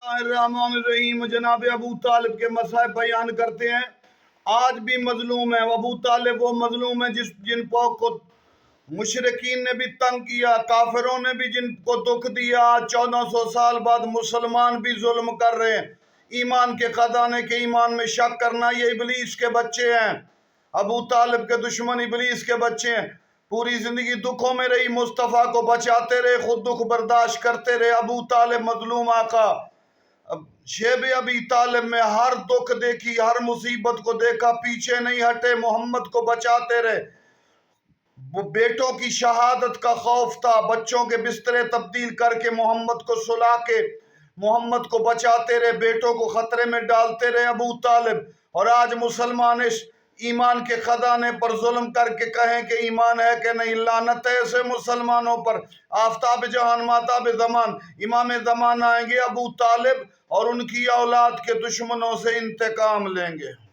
الرحمن الرحیم جناب ابو طالب کے مصائب بیان کرتے ہیں۔ آج بھی مظلوم ہیں ابو طالب، وہ مظلوم ہیں جن کو مشرکین نے بھی تنگ کیا، کافروں نے بھی جن کو دکھ دیا۔ 1400 سال بعد مسلمان بھی ظلم کر رہے ہیں۔ ایمان کے خزانے کے ایمان میں شک کرنا، یہ ابلیس کے بچے ہیں۔ ابو طالب کے دشمن ابلیس کے بچے ہیں۔ پوری زندگی دکھوں میں رہی، مصطفیٰ کو بچاتے رہے، خود دکھ برداشت کرتے رہے۔ ابو طالب مظلوم آقا شیب ابی طالب میں ہر دکھ دیکھی، ہر مصیبت کو دیکھا، پیچھے نہیں ہٹے، محمد کو بچاتے رہے۔ بیٹوں کی شہادت کا خوف تھا، بچوں کے بسترے تبدیل کر کے محمد کو سلا کے محمد کو بچاتے رہے، بیٹوں کو خطرے میں ڈالتے رہے ابو طالب۔ اور آج مسلمان اس ایمان کے خزانے پر ظلم کر کے کہیں کہ ایمان ہے کہ نہیں، لعنت ہے ایسے مسلمانوں پر۔ آفتاب جہان ماتاب زمان، امام زمان آئیں گے ابو طالب اور ان کی اولاد کے دشمنوں سے انتقام لیں گے۔